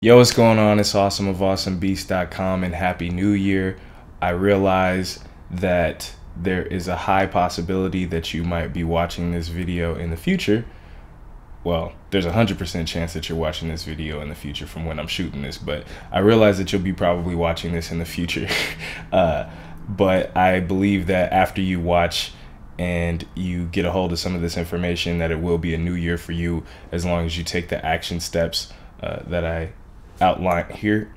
Yo, what's going on? It's Awesome of AwesomeBeast.com and Happy New Year. I realize that there is a high possibility that you might be watching this video in the future. Well, there's a 100% chance that you're watching this video in the future from when I'm shooting this, but I realize that you'll be probably watching this in the future. But I believe that after you watch and you get a hold of some of this information, that it will be a new year for you as long as you take the action steps that I outline here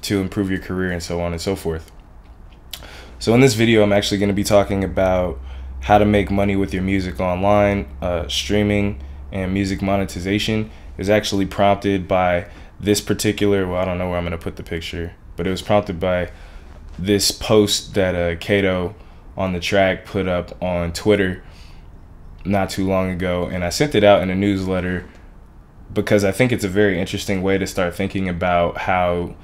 to improve your career and so on and so forth. So in this video, I'm actually going to be talking about how to make money with your music online. Streaming and music monetization is actually prompted by this particular, well, I don't know where I'm going to put the picture, but it was prompted by this post that Kato on the track put up on Twitter not too long ago, and I sent it out in a newsletter because I think it's a very interesting way to start thinking about how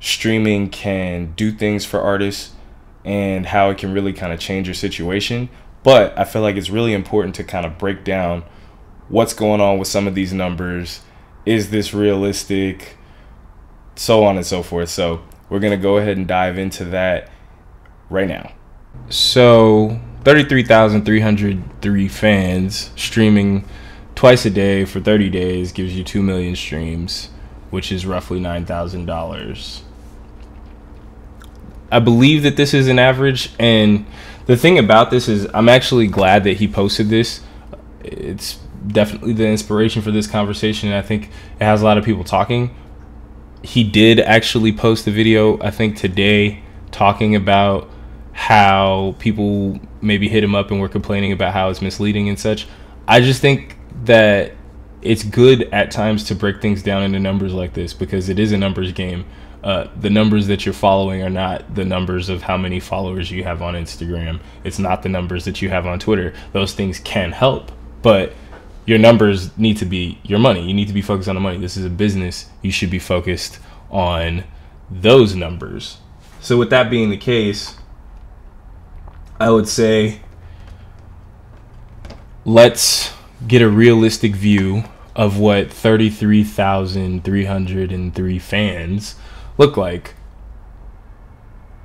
streaming can do things for artists and how it can really kind of change your situation. But I feel like it's really important to kind of break down what's going on with some of these numbers. Is this realistic? So on and so forth. So we're going to go ahead and dive into that right now. So 33,303 fans streaming twice a day for 30 days gives you 2 million streams, which is roughly $9,000. I believe that this is an average, and the thing about this is I'm actually glad that he posted this. It's definitely the inspiration for this conversation, and I think it has a lot of people talking. He did actually post the video, I think today, talking about how people maybe hit him up and were complaining about how it's misleading and such. I just think that it's good at times to break things down into numbers like this, because it is a numbers game. The numbers that you're following are not the numbers of how many followers you have on Instagram. It's not the numbers that you have on Twitter. Those things can help, but your numbers need to be your money. You need to be focused on the money. This is a business. You should be focused on those numbers. So with that being the case, I would say let's get a realistic view of what 33,303 fans look like.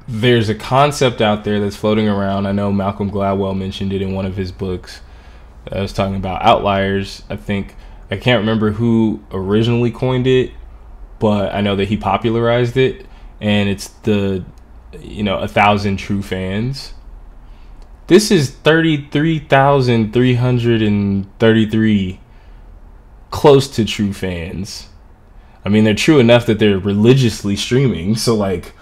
There's a concept out there that's floating around. I know Malcolm Gladwell mentioned it in one of his books. I was talking about outliers. I can't remember who originally coined it, but I know that he popularized it, and it's the 1,000 true fans. This is 33,333 close to true fans. I mean, they're true enough that they're religiously streaming. So like,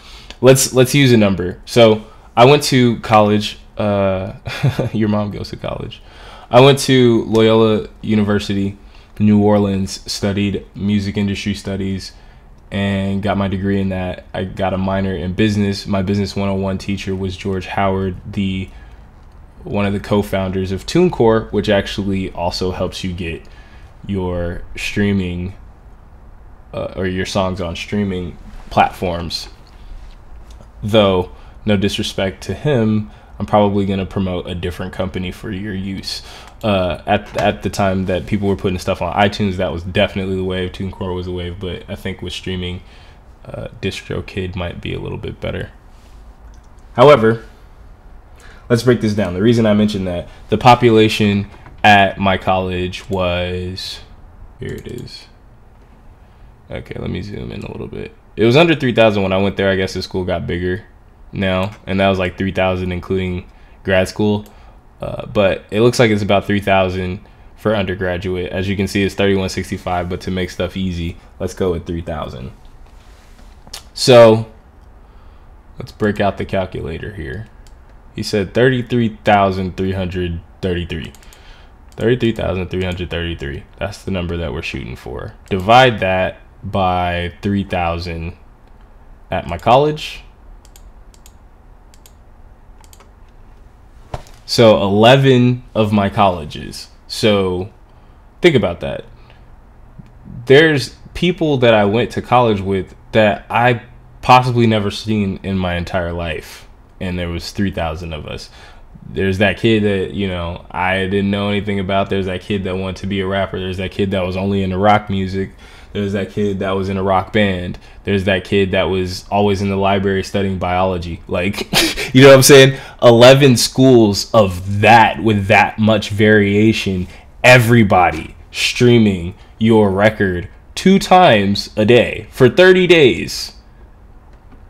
let's use a number. So I went to college. Your mom goes to college. I went to Loyola University, New Orleans, studied music industry studies, and got my degree in that. I got a minor in business. My business 101 teacher was George Howard, one of the co-founders of TuneCore, which actually also helps you get your streaming or your songs on streaming platforms. Though, no disrespect to him, I'm probably going to promote a different company for your use. At the time that people were putting stuff on iTunes, that was definitely the wave. TuneCore was the wave, but I think with streaming, DistroKid might be a little bit better. However, let's break this down. The reason I mentioned that, the population at my college was, here it is. Okay, let me zoom in a little bit. It was under 3,000 when I went there. I guess the school got bigger now, and that was like 3,000 including grad school. But it looks like it's about 3,000 for undergraduate. As you can see, it's 3,165, but to make stuff easy, let's go with 3,000. So let's break out the calculator here. He said 33,333. 33,333. That's the number that we're shooting for. Divide that by 3,000 at my college. So 11 of my colleges. So think about that. There's people that I went to college with that I possibly never seen in my entire life. And there was 3,000 of us. There's that kid that, I didn't know anything about. There's that kid that wanted to be a rapper. There's that kid that was only into rock music. There's that kid that was in a rock band. There's that kid that was always in the library studying biology. Like, you know what I'm saying? 11 schools of that with that much variation. Everybody streaming your record 2 times a day for 30 days.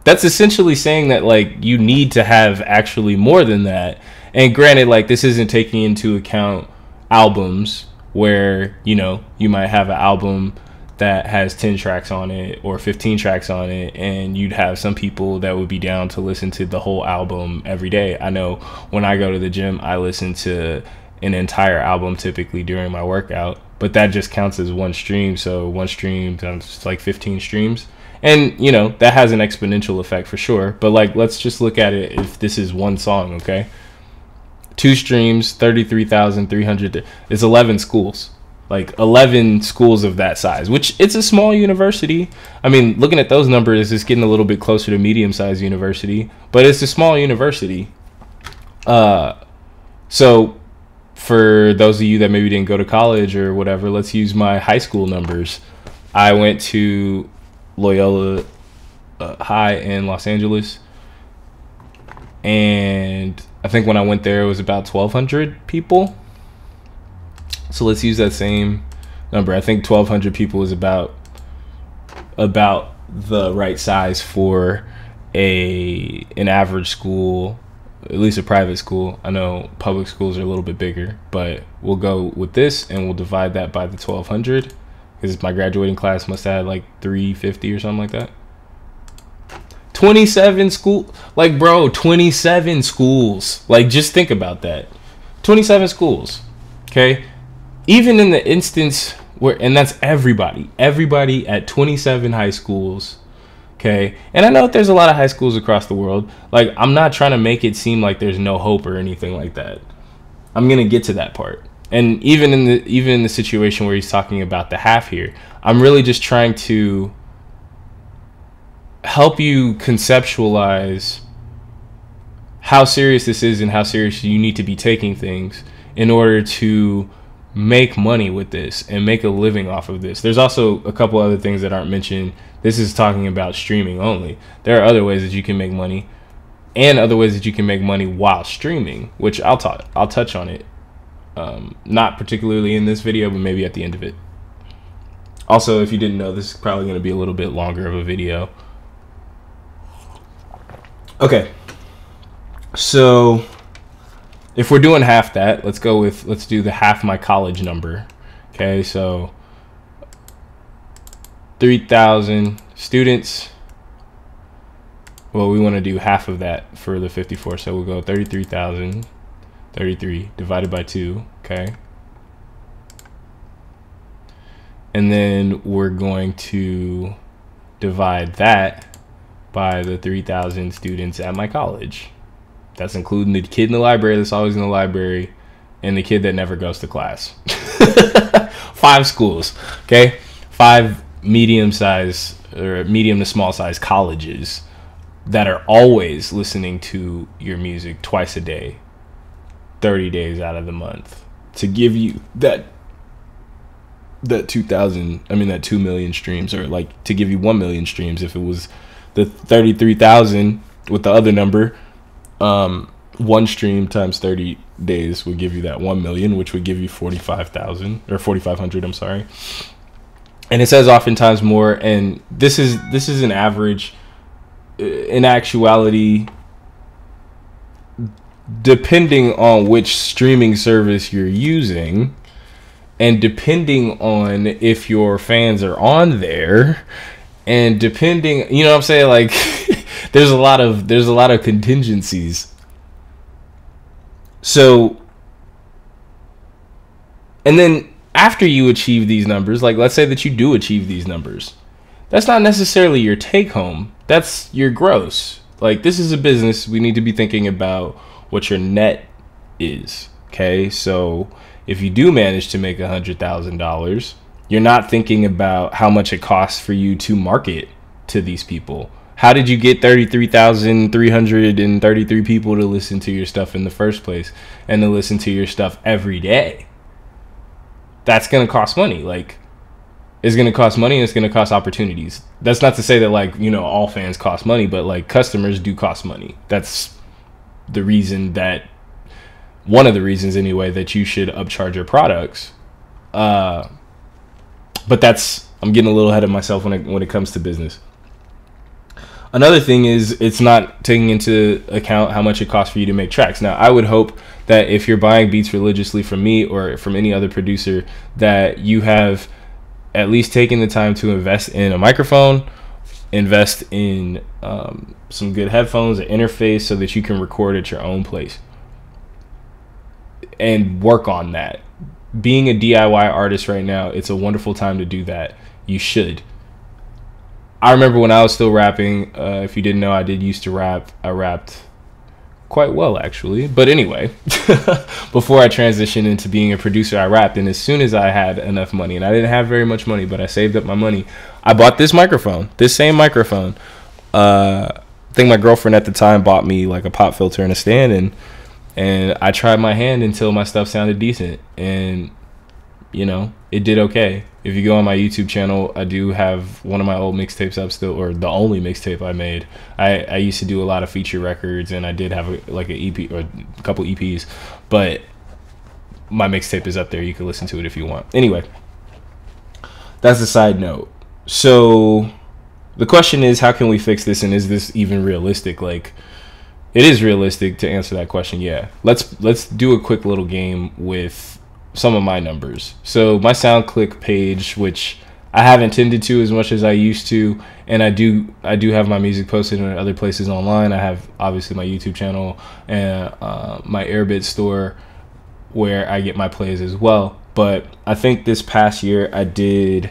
That's essentially saying that, like, you need to have actually more than that. And granted, like, this isn't taking into account albums where, you know, you might have an album that has 10 tracks on it or 15 tracks on it, and you'd have some people that would be down to listen to the whole album every day. I know when I go to the gym, I listen to an entire album typically during my workout, but that just counts as one stream. So one stream times like 15 streams. And, you know, that has an exponential effect for sure. But, like, let's just look at it if this is one song, okay? 2 streams, 33,300. It's 11 schools. Like, 11 schools of that size, which it's a small university. I mean, looking at those numbers, it's getting a little bit closer to medium-sized university. But it's a small university. So, for those of you that maybe didn't go to college or whatever, let's use my high school numbers. I went to Loyola High in Los Angeles, and I think when I went there it was about 1,200 people. So let's use that same number. I think 1,200 people is about the right size for an average school, at least a private school. I know public schools are a little bit bigger, but we'll go with this and we'll divide that by the 1,200. Because my graduating class must have had like 350 or something like that. 27 school, like, bro, 27 schools. Like, just think about that. 27 schools, okay? Even in the instance where, and that's everybody at 27 high schools, okay? And I know that there's a lot of high schools across the world. Like, I'm not trying to make it seem like there's no hope or anything like that. I'm gonna get to that part. And even in the situation where he's talking about the half here, I'm really just trying to help you conceptualize how serious this is and how serious you need to be taking things in order to make money with this and make a living off of this. There's also a couple other things that aren't mentioned. This is talking about streaming only. There are other ways that you can make money and other ways that you can make money while streaming, which I'll touch on it. Not particularly in this video, but maybe at the end of it. Also, if you didn't know, this is probably going to be a little bit longer of a video. Okay, so if we're doing half that, let's do the half my college number. Okay, so 3,000 students. Well, we want to do half of that for the 54, so we'll go 33,000. 33 divided by 2, okay? And then we're going to divide that by the 3,000 students at my college. That's including the kid in the library that's always in the library and the kid that never goes to class. 5 schools, okay? 5 medium-sized or medium to small-sized colleges that are always listening to your music twice a day. 30 days out of the month to give you that 2 million streams, or like to give you 1 million streams. If it was the 33,000 with the other number, 1 stream times 30 days would give you that 1 million, which would give you 45,000 or 4,500. I'm sorry. And it says oftentimes more, and this is an average. In actuality, depending on which streaming service you're using and depending on if your fans are on there and depending, you know what I'm saying, like there's a lot of contingencies. So, and then after you achieve these numbers, like let's say that you do achieve these numbers, that's not necessarily your take home, that's your gross. Like, this is a business. We need to be thinking about what your net is, okay? So if you do manage to make $100,000, you're not thinking about how much it costs for you to market to these people. How did you get 33,333 people to listen to your stuff in the first place and to listen to your stuff every day? That's going to cost money. Like, is going to cost money, and it's going to cost opportunities. That's not to say that, like, you know, all fans cost money, but like customers do cost money. That's the reason that, one of the reasons anyway, that you should upcharge your products. But that's, I'm getting a little ahead of myself when it comes to business. Another thing is, it's not taking into account how much it costs for you to make tracks. Now, I would hope that if you're buying beats religiously from me or from any other producer, that you have at least taken the time to invest in a microphone, invest in some good headphones, an interface, so that you can record at your own place and work on that. Being a DIY artist right now, it's a wonderful time to do that. You should. I remember when I was still rapping, if you didn't know, I did used to rap. I rapped quite well, actually. But anyway, before I transitioned into being a producer, I rapped. And as soon as I had enough money, and I didn't have very much money, but I saved up my money, I bought this microphone, this same microphone. I think my girlfriend at the time bought me like a pop filter and a stand, and I tried my hand until my stuff sounded decent. And, you know, it did okay. If you go on my YouTube channel, I do have one of my old mixtapes up still, or the only mixtape I made. I used to do a lot of feature records, and I did have an EP or a couple EPs, but my mixtape is up there. You can listen to it if you want. Anyway, that's a side note. So the question is, how can we fix this, and is this even realistic? Like, it is realistic to answer that question. Yeah, let's do a quick little game with some of my numbers. So my SoundClick page, which I haven't tended to as much as I used to, and I do have my music posted in other places online. I have obviously my YouTube channel and my Airbit store where I get my plays as well. But I think this past year I did,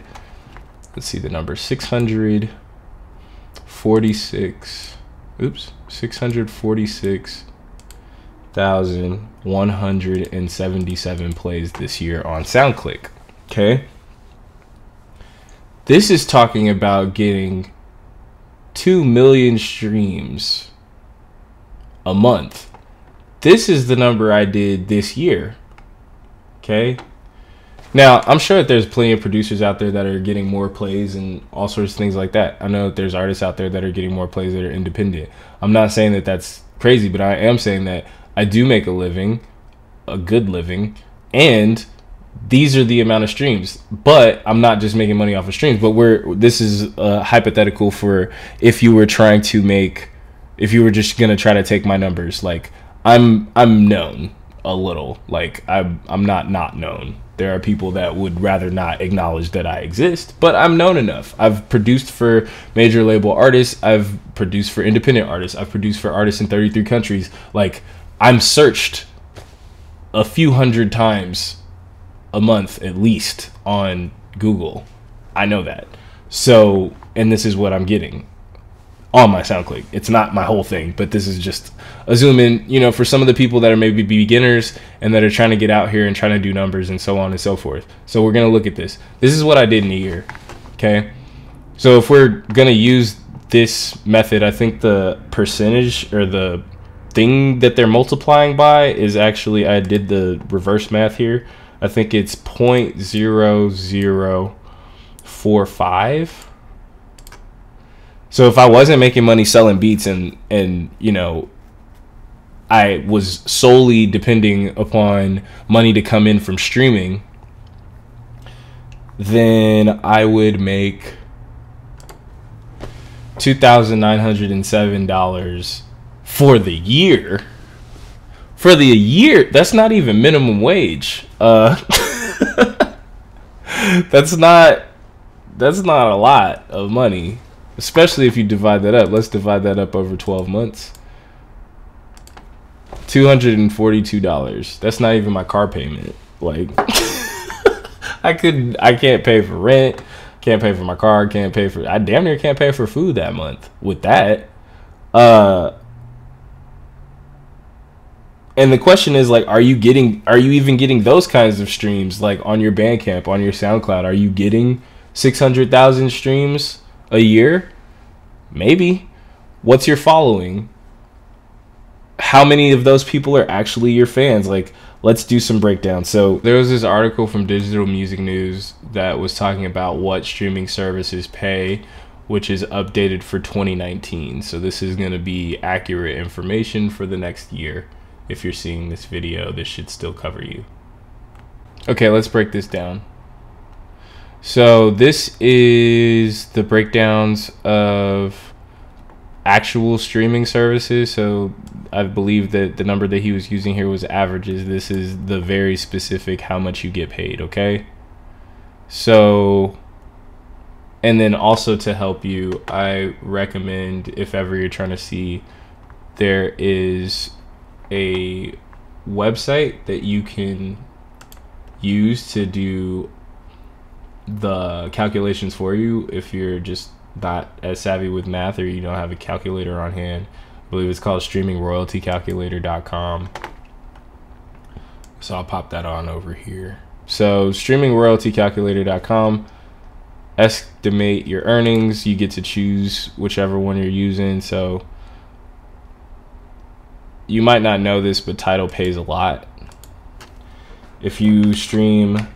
let's see the number, 646,177 plays this year on SoundClick. Okay, this is talking about getting 2 million streams a month. This is the number I did this year. Okay, now I'm sure that there's plenty of producers out there that are getting more plays and all sorts of things like that. I know that there's artists out there that are getting more plays that are independent. I'm not saying that that's crazy, but I am saying that I do make a living, a good living, and these are the amount of streams. But I'm not just making money off of streams, but this is hypothetical for if you were trying to make, if you were just gonna try to take my numbers. Like, I'm known a little, like I'm not known. There are people that would rather not acknowledge that I exist, but I'm known enough. I've produced for major label artists. I've produced for independent artists. I've produced for artists in 33 countries. Like, I'm searched a few hundred times a month at least on Google. I know that. So, and this is what I'm getting on my SoundClick. It's not my whole thing, but this is just a zoom in, you know, for some of the people that are maybe beginners and that are trying to get out here and trying to do numbers and so on and so forth. So we're going to look at this. This is what I did in a year. Okay. So if we're going to use this method, I think the percentage or the thing that they're multiplying by is actually, I did the reverse math here. I think it's 0.0045. So if I wasn't making money selling beats and you know, I was solely depending upon money to come in from streaming, then I would make $2,907 for the year. For the year, that's not even minimum wage. That's not a lot of money. Especially if you divide that up. Let's divide that up over 12 months. $242. That's not even my car payment. Like, I can't pay for rent, can't pay for my car, I damn near can't pay for food that month with that. And the question is, like, are you even getting those kinds of streams, like on your Bandcamp, on your SoundCloud? Are you getting 600,000 streams a year? Maybe. What's your following? How many of those people are actually your fans? Like, let's do some breakdown. So there was this article from Digital Music News that was talking about what streaming services pay, which is updated for 2019. So this is going to be accurate information for the next year. If you're seeing this video, this should still cover you. Okay, let's break this down. So this is the breakdowns of actual streaming services. So I believe that the number that he was using here was averages. This is the very specific how much you get paid, okay? So, and then also to help you, I recommend, if ever you're trying to see, there is a website that you can use to do the calculations for you if you're just not as savvy with math or you don't have a calculator on hand. I believe it's called streamingroyaltycalculator.com. So I'll pop that on over here. So streamingroyaltycalculator.com, estimate your earnings. You get to choose whichever one you're using. So you might not know this, but Tidal pays a lot. If you stream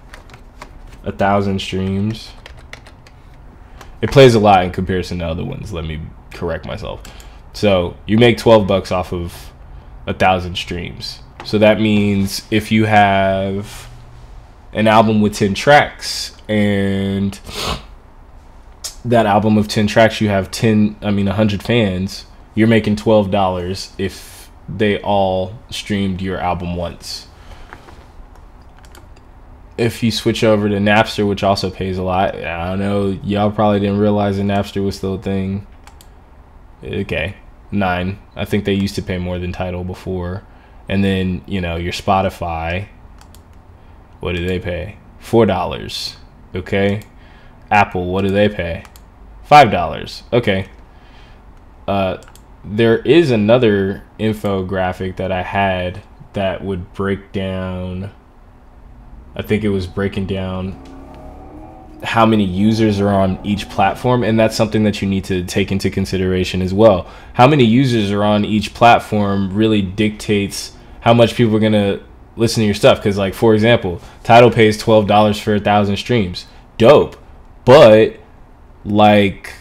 1,000 streams, it plays a lot in comparison to other ones. Let me correct myself. So you make 12 bucks off of 1,000 streams. So that means if you have an album with 10 tracks and that album of 10 tracks, you have 100 fans, you're making $12 if they all streamed your album once. If you switch over to Napster, which also pays a lot, I don't know, y'all probably didn't realize that Napster was still a thing. Okay, 9. I think they used to pay more than Tidal before. And then, you know, your Spotify, what do they pay? $4. Okay. Apple, what do they pay? $5. Okay. There is another infographic that I had that would break down, I think it was breaking down how many users are on each platform, and that's something that you need to take into consideration as well. How many users are on each platform really dictates how much people are gonna listen to your stuff. Because, like, for example, Tidal pays $12 for 1,000 streams. Dope. But, like,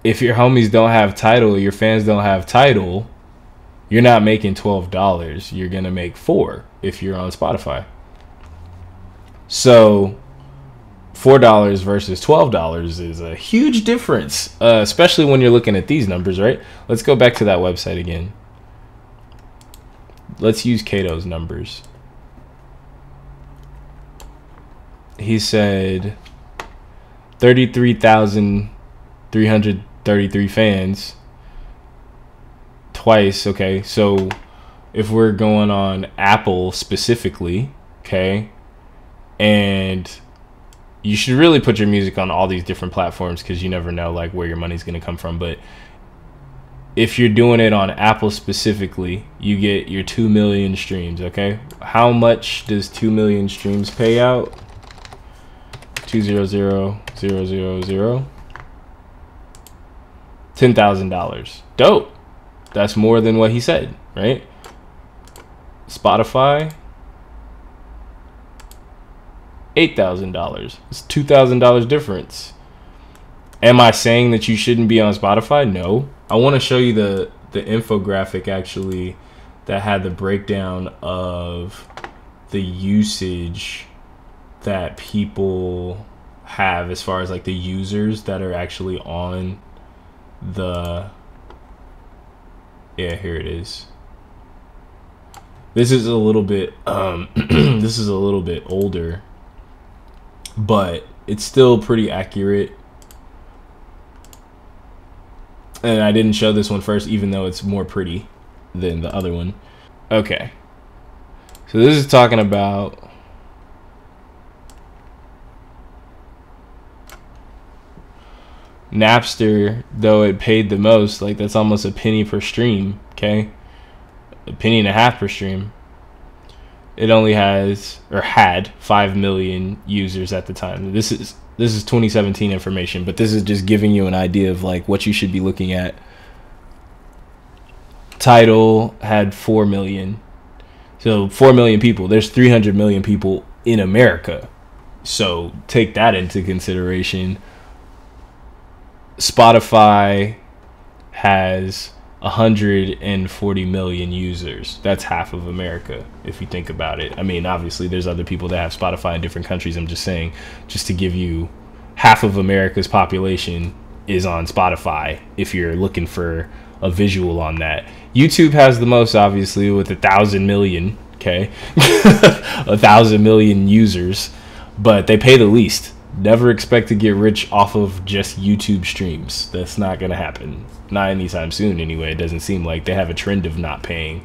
if your homies don't have Tidal, your fans don't have Tidal, you're not making $12. You're gonna make $4 if you're on Spotify. So $4 versus $12 is a huge difference, especially when you're looking at these numbers, right? Let's go back to that website again. Let's use Kato's numbers. He said 33,333 fans twice. Okay, so if we're going on Apple specifically, okay, and you should really put your music on all these different platforms because you never know, like, where your money's going to come from. But if you're doing it on Apple specifically, you get your 2 million streams, okay? How much does 2 million streams pay out? 200,000. $10,000. Dope. That's more than what he said, right? Spotify, $8,000. It's $2,000 difference. Am I saying that you shouldn't be on Spotify? No. I want to show you the infographic actually that had the breakdown of the usage that people have as far as, like, the users that are actually on the, yeah, here it is. This is a little bit this is a little bit older, but it's still pretty accurate. And I didn't show this one first, even though it's more pretty than the other one. Okay. So this is talking about Napster, though it paid the most, like, that's almost a penny per stream, okay? A penny and a half per stream. It only has, or had, 5 million users at the time. This is 2017 information, but this is just giving you an idea of, like, what you should be looking at. Tidal had 4 million. So 4 million people. There's 300 million people in America. So take that into consideration. Spotify has 140 million users. That's half of America, if you think about it. I mean, obviously, there's other people that have Spotify in different countries. I'm just saying, just to give you, half of America's population is on Spotify, if you're looking for a visual on that. YouTube has the most, obviously, with 1,000 million, okay? 1,000 million users, but they pay the least. Never expect to get rich off of just YouTube streams. That's not going to happen. Not anytime soon, anyway. It doesn't seem like. They have a trend of not paying.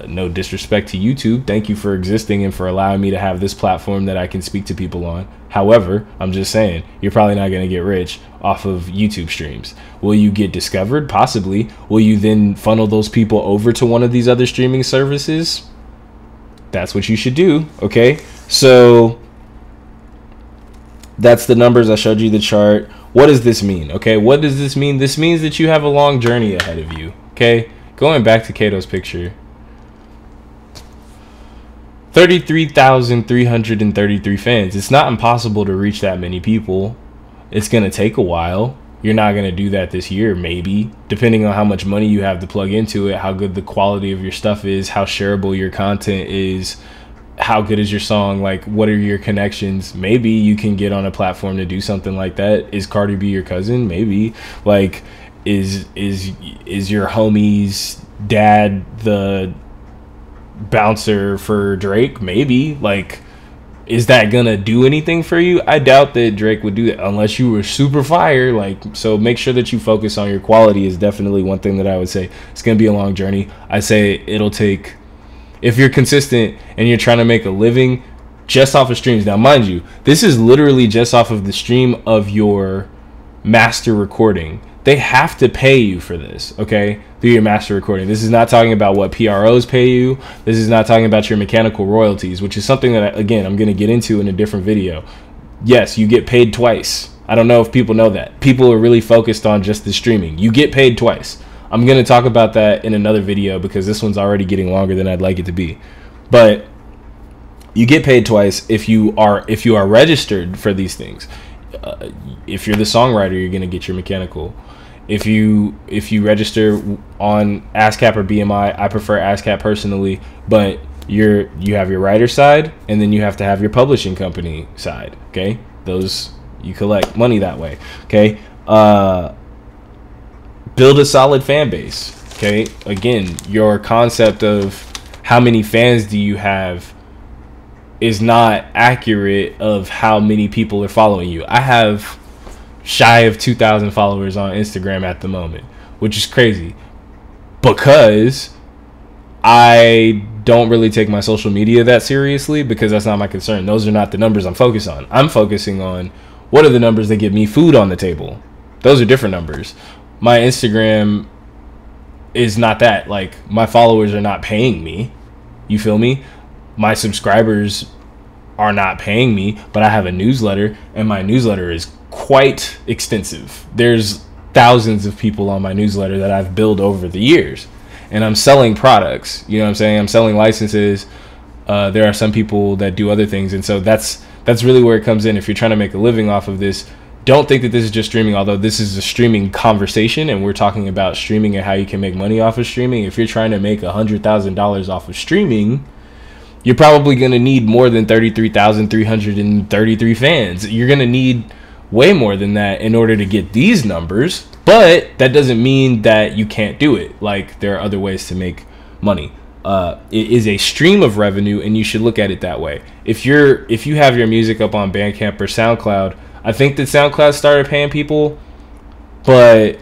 No disrespect to YouTube. Thank you for existing and for allowing me to have this platform that I can speak to people on. However, I'm just saying, you're probably not going to get rich off of YouTube streams. Will you get discovered? Possibly. Will you then funnel those people over to one of these other streaming services? That's what you should do, okay? So that's the numbers. I showed you the chart. What does this mean? Okay, what does this mean? This means that you have a long journey ahead of you. Okay, going back to Kato's picture, 33,333 fans. It's not impossible to reach that many people. It's gonna take a while. You're not gonna do that this year, maybe, depending on how much money you have to plug into it, how good the quality of your stuff is, how shareable your content is, how good is your song, like what are your connections. Maybe you can get on a platform to do something like that. Is Cardi B your cousin? Maybe. Like is your homie's dad the bouncer for Drake? Maybe. Like, is that gonna do anything for you? I doubt that Drake would do that unless you were super fire. Like, so make sure that you focus on your quality is definitely one thing that I would say. It's gonna be a long journey. I say it'll take, if you're consistent and you're trying to make a living just off of streams. Now, mind you, this is literally just off of the stream of your master recording. They have to pay you for this, okay, through your master recording. This is not talking about what PROs pay you. This is not talking about your mechanical royalties, which is something that, again, I'm going to get into in a different video. Yes, you get paid twice. I don't know if people know that. People are really focused on just the streaming. You get paid twice. I'm going to talk about that in another video because this one's already getting longer than I'd like it to be. But you get paid twice if you are registered for these things. If you're the songwriter, you're going to get your mechanical. If you register on ASCAP or BMI, I prefer ASCAP personally, but you have your writer side and then you have to have your publishing company side, okay? Those, you collect money that way, okay? Build a solid fan base, okay? Again, your concept of how many fans do you have is not accurate of how many people are following you. I have shy of 2,000 followers on Instagram at the moment, which is crazy because I don't really take my social media that seriously because that's not my concern. Those are not the numbers I'm focused on. I'm focusing on what are the numbers that get me food on the table. Those are different numbers. My Instagram is not that. Like, my followers are not paying me. You feel me? My subscribers are not paying me, but I have a newsletter, and my newsletter is quite extensive. There's thousands of people on my newsletter that I've built over the years, and I'm selling products. You know what I'm saying? I'm selling licenses. There are some people that do other things, and so that's really where it comes in. If you're trying to make a living off of this, don't think that this is just streaming, although this is a streaming conversation and we're talking about streaming and how you can make money off of streaming. If you're trying to make $100,000 off of streaming, you're probably going to need more than 33,333 fans. You're going to need way more than that in order to get these numbers, but that doesn't mean that you can't do it. Like, there are other ways to make money. It is a stream of revenue, and you should look at it that way. If you have your music up on Bandcamp or SoundCloud, I think that SoundCloud started paying people, but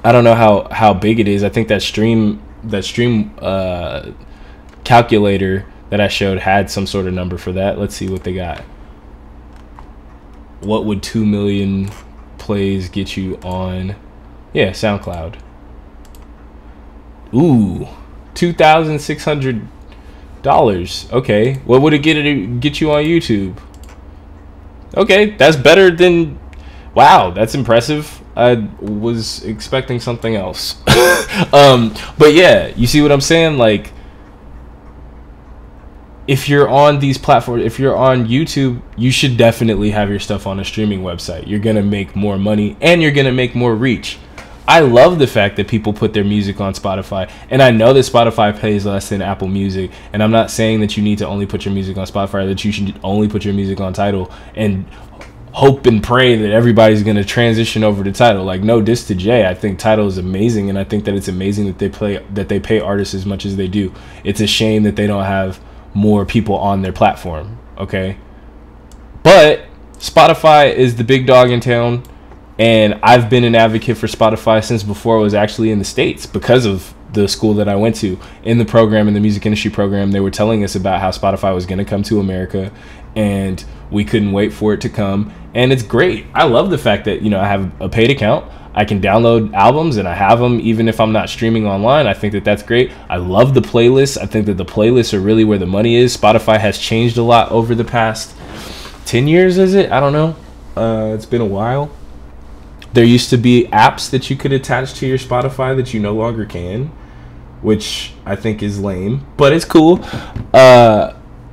I don't know how big it is. I think that stream calculator that I showed had some sort of number for that. Let's see what they got. What would 2 million plays get you on? Yeah, SoundCloud. Ooh, $2,600. Okay, what would it get you on YouTube? Okay, that's better than, wow, that's impressive. I was expecting something else. But yeah, you see what I'm saying? Like, if you're on these platforms, if you're on YouTube, you should definitely have your stuff on a streaming website. You're going to make more money and you're going to make more reach. I love the fact that people put their music on Spotify, and I know that Spotify pays less than Apple Music, and I'm not saying that you need to only put your music on Spotify, or that you should only put your music on Tidal and hope and pray that everybody's going to transition over to Tidal. Like, no diss to Jay. I think Tidal is amazing, and I think that it's amazing that they pay artists as much as they do. It's a shame that they don't have more people on their platform, okay? But Spotify is the big dog in town, and I've been an advocate for Spotify since before I was actually in the States, because of the school that I went to. In the program, in the music industry program, they were telling us about how Spotify was going to come to America, and we couldn't wait for it to come. And it's great. I love the fact that, I have a paid account. I can download albums and I have them even if I'm not streaming online. I think that that's great. I love the playlists. I think that the playlists are really where the money is. Spotify has changed a lot over the past 10 years, is it? I don't know. It's been a while. There used to be apps that you could attach to your Spotify that you no longer can, which I think is lame, but it's cool.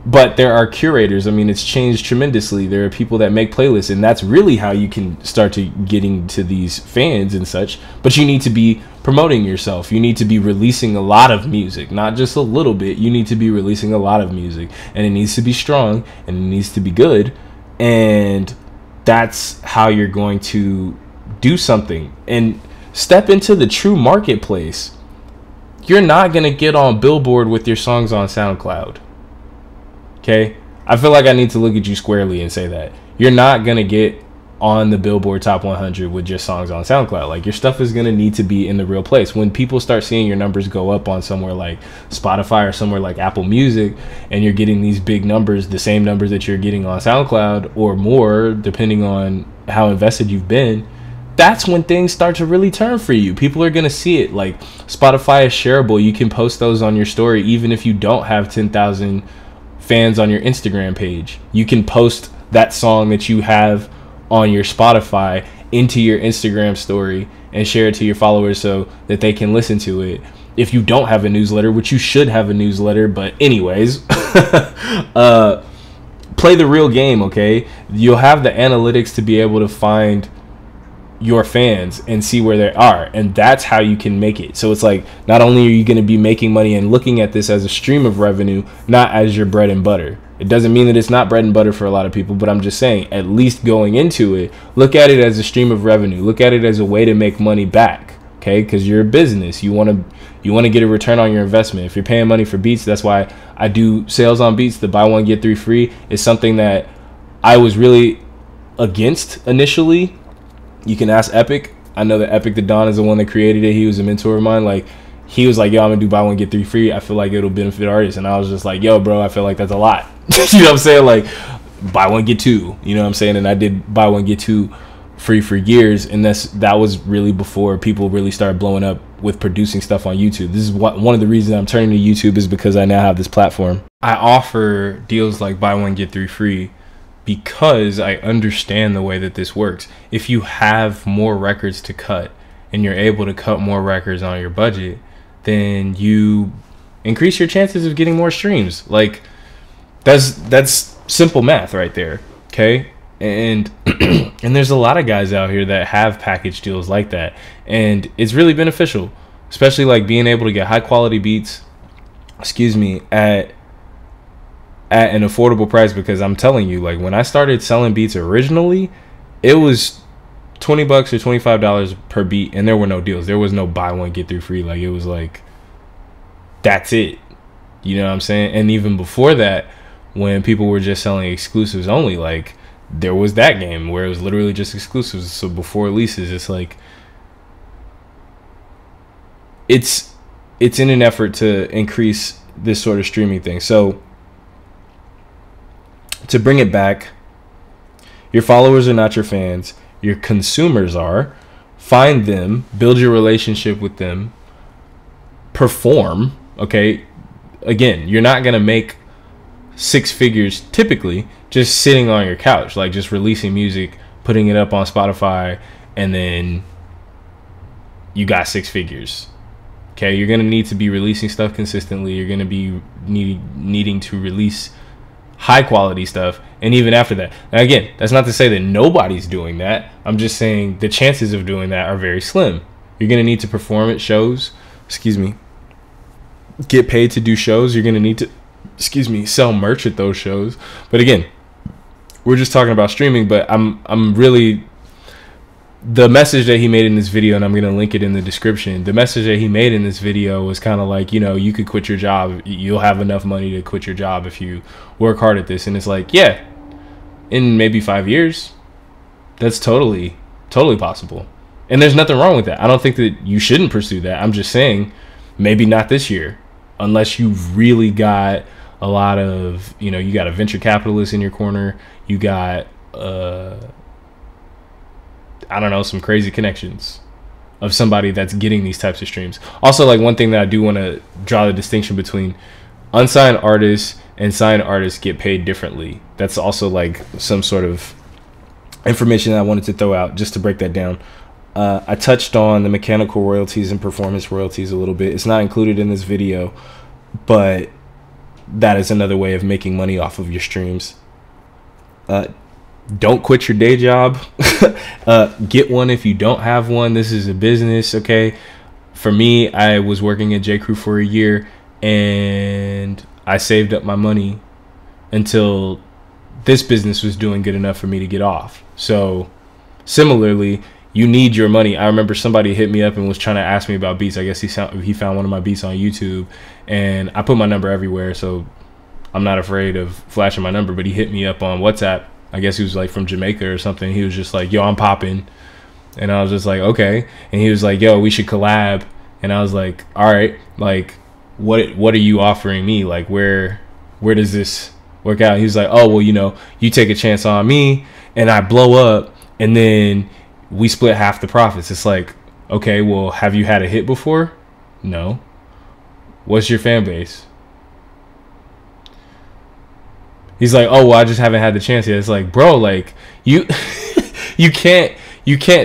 But there are curators. I mean, it's changed tremendously. There are people that make playlists, and that's really how you can start to getting to these fans and such. But you need to be promoting yourself. You need to be releasing a lot of music, not just a little bit. You need to be releasing a lot of music, and it needs to be strong, and it needs to be good. And that's how you're going to do something and step into the true marketplace. You're not going to get on Billboard with your songs on SoundCloud. Okay, I feel like I need to look at you squarely and say that you're not gonna get on the Billboard Top 100 with your songs on SoundCloud. Like, your stuff is gonna need to be in the real place. When people start seeing your numbers go up on somewhere like Spotify or somewhere like Apple Music, and you're getting these big numbers, the same numbers that you're getting on SoundCloud or more, depending on how invested you've been, that's when things start to really turn for you. People are gonna see it. Like, Spotify is shareable. You can post those on your story even if you don't have 10,000 fans on your Instagram page. You can post that song that you have on your Spotify into your Instagram story and share it to your followers so that they can listen to it. If you don't have a newsletter, which you should have a newsletter, but anyways, play the real game, okay? You'll have the analytics to be able to find your fans and see where they are, and that's how you can make it. So it's like, not only are you going to be making money and looking at this as a stream of revenue, not as your bread and butter. It doesn't mean that it's not bread and butter for a lot of people, but I'm just saying, at least going into it, look at it as a stream of revenue. Look at it as a way to make money back, okay? Because you're a business. You want to get a return on your investment. If you're paying money for beats, that's why I do sales on beats. The buy one get three free is something that I was really against initially. You can ask Epic. I know that Epic the Don is the one that created it. He was a mentor of mine. Like, he was like, yo, I'm gonna do buy one get three free. I feel like it'll benefit artists. And I was just like, yo, bro, I feel like that's a lot. You know what I'm saying? Like, buy one get two. You know what I'm saying? And I did buy one get two free for years, and that was really before people really started blowing up with producing stuff on YouTube. This is one of the reasons I'm turning to YouTube, is because I now have this platform. I offer deals like buy one get three free because I understand the way that this works. If you have more records to cut and you're able to cut more records on your budget, then you increase your chances of getting more streams. Like, that's simple math right there, okay? And and there's a lot of guys out here that have package deals like that, and it's really beneficial, especially like being able to get high quality beats, at an affordable price. Because I'm telling you, like, when I started selling beats originally, it was $20 or $25 per beat, and there were no deals. There was no buy one get three free. Like, it was like, that's it. You know what I'm saying? And even before that, when people were just selling exclusives only, like, there was that game where it was literally just exclusives. So before releases, it's like, it's in an effort to increase this sort of streaming thing. So to bring it back, your followers are not your fans. Your consumers are. Find them, build your relationship with them, perform, okay? Again, you're not going to make six figures typically just sitting on your couch, like just releasing music, putting it up on Spotify, and then you got six figures. Okay, you're going to need to be releasing stuff consistently. You're going to be needing to release high quality stuff. And even after that, now again, that's not to say that nobody's doing that. I'm just saying the chances of doing that are very slim. You're going to need to perform at shows, get paid to do shows. You're going to need to, sell merch at those shows. But again, we're just talking about streaming, but I'm really, the message that he made in this video, and I'm going to link it in the description, the message that he made in this video was kind of like, you know, you could quit your job. You'll have enough money to quit your job if you work hard at this. And it's like, yeah, in maybe 5 years, that's totally possible. And there's nothing wrong with that. I don't think that you shouldn't pursue that. I'm just saying maybe not this year, unless you've really got a lot of, you know, you got a venture capitalist in your corner. You got, I don't know, some crazy connections of somebody that's getting these types of streams. Also, like, one thing that I do want to draw the distinction between unsigned artists and signed artists get paid differently. That's also like some sort of information that I wanted to throw out just to break that down. I touched on the mechanical royalties and performance royalties a little bit. It's not included in this video, but that is another way of making money off of your streams. Don't quit your day job. Get one if you don't have one. This is a business, okay? For me, I was working at J. Crew for a year, and I saved up my money until this business was doing good enough for me to get off. So similarly, you need your money. I remember somebody hit me up and was trying to ask me about beats. I guess he found one of my beats on YouTube, and I put my number everywhere, so I'm not afraid of flashing my number. But he hit me up on WhatsApp. I guess he was like from Jamaica or something. He was just like, yo, I'm popping. And I was just like, okay. And he was like, yo, we should collab. And I was like, all right, like, what are you offering me? Like, where does this work out? He was like, oh, well, you know, you take a chance on me and I blow up, and then we split half the profits. It's like, okay, well, have you had a hit before? No. What's your fan base? He's like, oh, well, I just haven't had the chance yet. It's like, bro, like, you you can't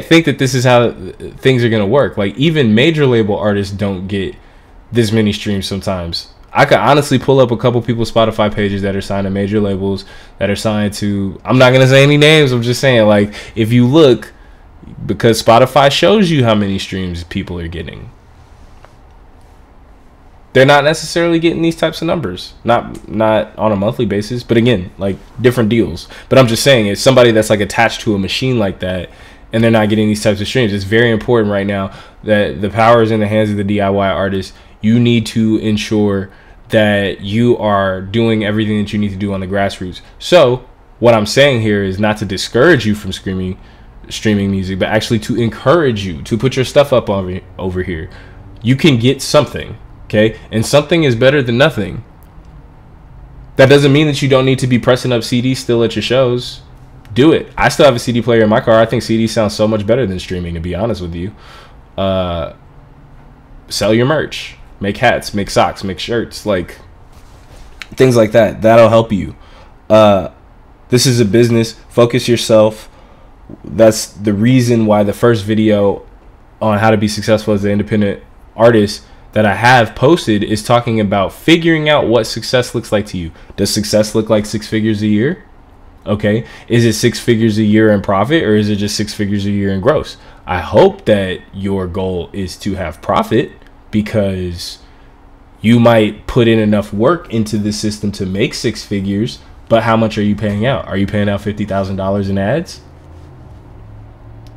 think that this is how things are gonna work. Like, even major label artists don't get this many streams sometimes. I could honestly pull up a couple people's Spotify pages that are signed to major labels, that are signed to, I'm not gonna say any names, I'm just saying, like, if you look, because Spotify shows you how many streams people are getting, they're not necessarily getting these types of numbers, not on a monthly basis, but again, like, different deals. But I'm just saying, it's somebody that's like attached to a machine like that, and they're not getting these types of streams. It's very important right now that the power is in the hands of the DIY artists. You need to ensure that you are doing everything that you need to do on the grassroots. So what I'm saying here is not to discourage you from streaming music, but actually to encourage you to put your stuff up over here. You can get something, okay? And something is better than nothing. That doesn't mean that you don't need to be pressing up CDs still at your shows. Do it. I still have a CD player in my car. I think CDs sound so much better than streaming, to be honest with you. Sell your merch. Make hats, make socks, make shirts, like things like that. That'll help you. This is a business. Focus yourself. That's the reason why the first video on how to be successful as an independent artist that I have posted is talking about figuring out what success looks like to you. Does success look like 6 figures a year? Okay. Is it 6 figures a year in profit, or is it just 6 figures a year in gross? I hope that your goal is to have profit, because you might put in enough work into the system to make 6 figures, but how much are you paying out? Are you paying out $50,000 in ads?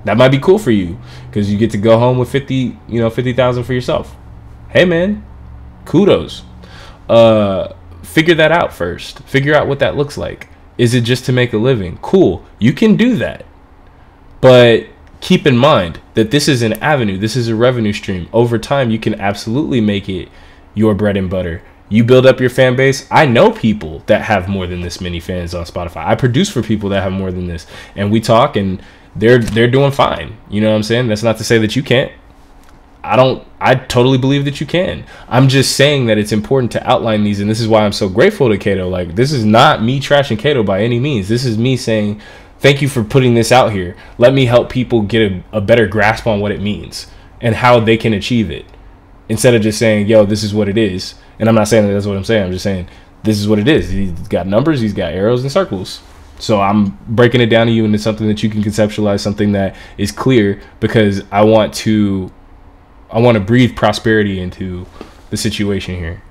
That might be cool for you, because you get to go home with 50,000 for yourself. Hey man, kudos. Figure that out first. Figure out what that looks like. Is it just to make a living? Cool, you can do that, but keep in mind that this is an avenue. This is a revenue stream. Over time, you can absolutely make it your bread and butter. You build up your fan base. I know people that have more than this many fans on Spotify. I produce for people that have more than this, and we talk, and they're doing fine. You know what I'm saying? That's not to say that you can't. I totally believe that you can. I'm just saying that it's important to outline these, and this is why I'm so grateful to Kato. Like, this is not me trashing Kato by any means. This is me saying, thank you for putting this out here. Let me help people get a better grasp on what it means and how they can achieve it. instead of just saying, yo, this is what it is. And I'm not saying that that's what I'm saying. I'm just saying this is what it is. He's got numbers, he's got arrows and circles. So I'm breaking it down to you into something that you can conceptualize, something that is clear, because I want to breathe prosperity into the situation here.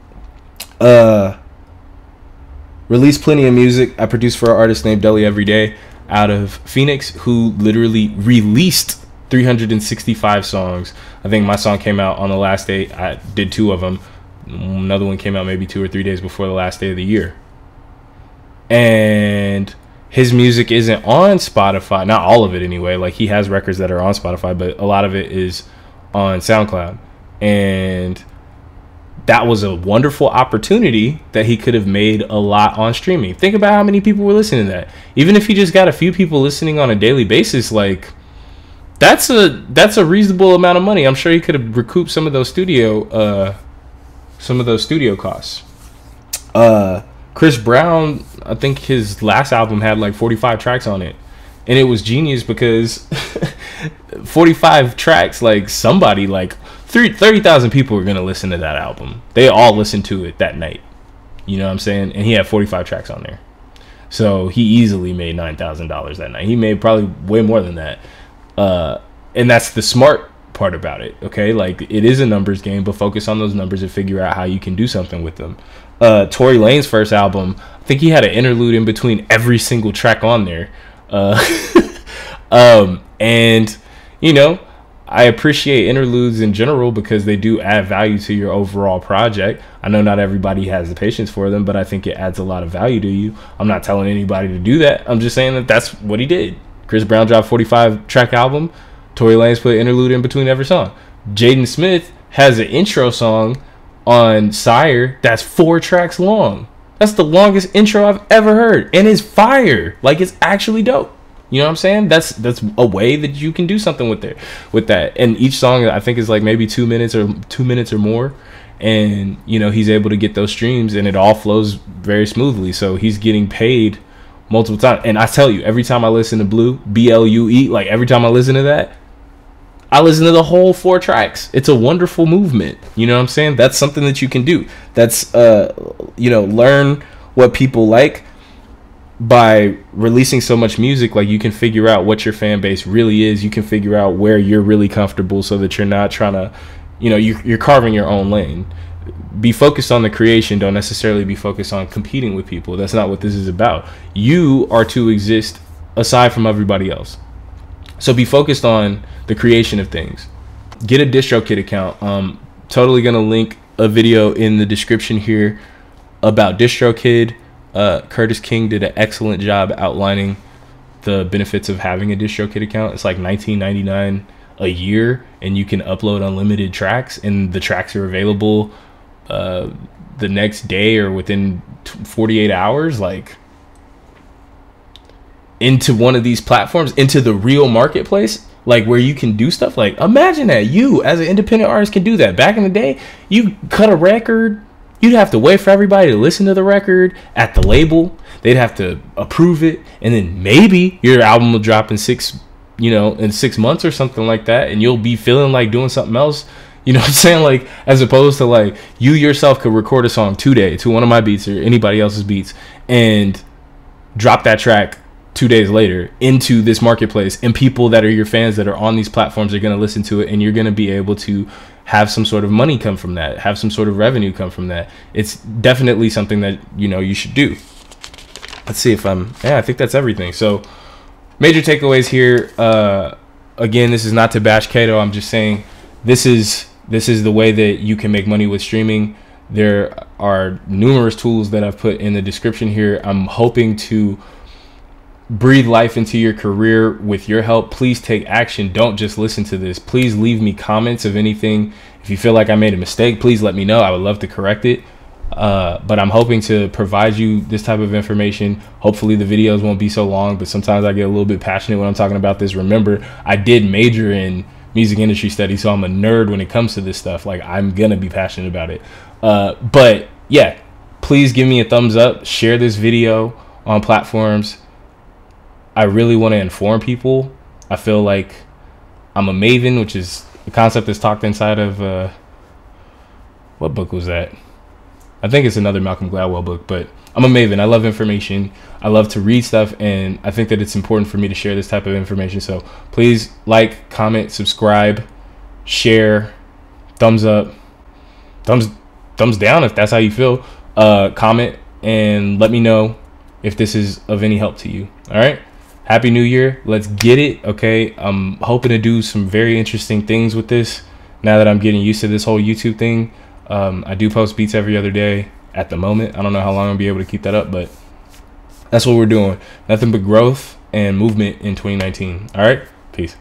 Release plenty of music. I produce for an artist named Deli Every Day out of Phoenix, who literally released 365 songs. I think my song came out on the last day. I did 2 of them. Another one came out maybe 2 or 3 days before the last day of the year. And his music isn't on Spotify. Not all of it anyway. Like, he has records that are on Spotify, but a lot of it is on SoundCloud. And that was a wonderful opportunity that he could have made a lot on streaming. Think about how many people were listening to that. Even if he just got a few people listening on a daily basis, like, that's a reasonable amount of money. I'm sure he could have recouped some of those studio costs. Chris Brown, I think his last album had like 45 tracks on it, and it was genius because 45 tracks, like, somebody like 30,000 people were gonna listen to that album. They all listened to it that night. You know what I'm saying? And he had 45 tracks on there, so he easily made $9,000 that night. He made probably way more than that. And that's the smart part about it. Okay, like, it is a numbers game, but focus on those numbers and figure out how you can do something with them. Tory Lanez first album, I think he had an interlude in between every single track on there. And you know, I appreciate interludes in general because they do add value to your overall project. I know not everybody has the patience for them, but I think it adds a lot of value to you. I'm not telling anybody to do that. I'm just saying that that's what he did. Chris Brown dropped 45 track album. Tory Lanez put interlude in between every song. Jaden Smith has an intro song on Sire that's 4 tracks long. That's the longest intro I've ever heard, and it's fire. Like, it's actually dope. You know what I'm saying? That's a way that you can do something with that. And each song, I think, is like maybe 2 minutes or more. And, you know, he's able to get those streams, and it all flows very smoothly. So he's getting paid multiple times. And I tell you, every time I listen to Blue, like, every time I listen to that, I listen to the whole 4 tracks. It's a wonderful movement. You know what I'm saying? That's something that you can do. That's, you know, learn what people like. By releasing so much music, like, you can figure out what your fan base really is. You can figure out where you're really comfortable so that you're not trying to, you know, you're carving your own lane. Be focused on the creation. Don't necessarily be focused on competing with people. That's not what this is about. You are to exist aside from everybody else. So be focused on the creation of things. Get a DistroKid account. Totally going to link a video in the description here about DistroKid. Curtis King did an excellent job outlining the benefits of having a DistroKid account. It's like $19.99 a year, and you can upload unlimited tracks, and the tracks are available the next day or within 48 hours, like, into one of these platforms, into the real marketplace, like, where you can do stuff. Like, imagine that you as an independent artist can do that. Back in the day, you cut a record, you'd have to wait for everybody to listen to the record at the label. They'd have to approve it, and then maybe your album will drop in 6 months or something like that, and you'll be feeling like doing something else. You know what I'm saying? Like, as opposed to, like, you yourself could record a song today to one of my beats or anybody else's beats and drop that track 2 days later into this marketplace, and people that are your fans that are on these platforms are going to listen to it, and you're going to be able to have some sort of money come from that, have some sort of revenue come from that. It's definitely something that, you know, you should do. Let's see if I think that's everything. So major takeaways here. Again, this is not to bash Kato. I'm just saying this is the way that you can make money with streaming. There are numerous tools that I've put in the description here. I'm hoping to breathe life into your career with your help. Please take action. Don't just listen to this. Please leave me comments of anything. If you feel like I made a mistake, please let me know. I would love to correct it. But I'm hoping to provide you this type of information. Hopefully the videos won't be so long, but sometimes I get a little bit passionate when I'm talking about this. Remember, I did major in music industry studies, so I'm a nerd when it comes to this stuff. Like, I'm gonna be passionate about it. But yeah, please give me a thumbs up. Share this video on platforms. I really want to inform people. I feel like I'm a maven, which is a concept that's talked inside of What book was that? I think it's another Malcolm Gladwell book, but I'm a maven. I love information. I love to read stuff, and I think that it's important for me to share this type of information. So please like, comment, subscribe, share, thumbs up, thumbs down if that's how you feel. Comment and let me know if this is of any help to you. All right. Happy New Year. Let's get it. Okay. I'm hoping to do some very interesting things with this now that I'm getting used to this whole YouTube thing. I do post beats every other day at the moment. I don't know how long I'll be able to keep that up, but that's what we're doing. Nothing but growth and movement in 2019. All right. Peace.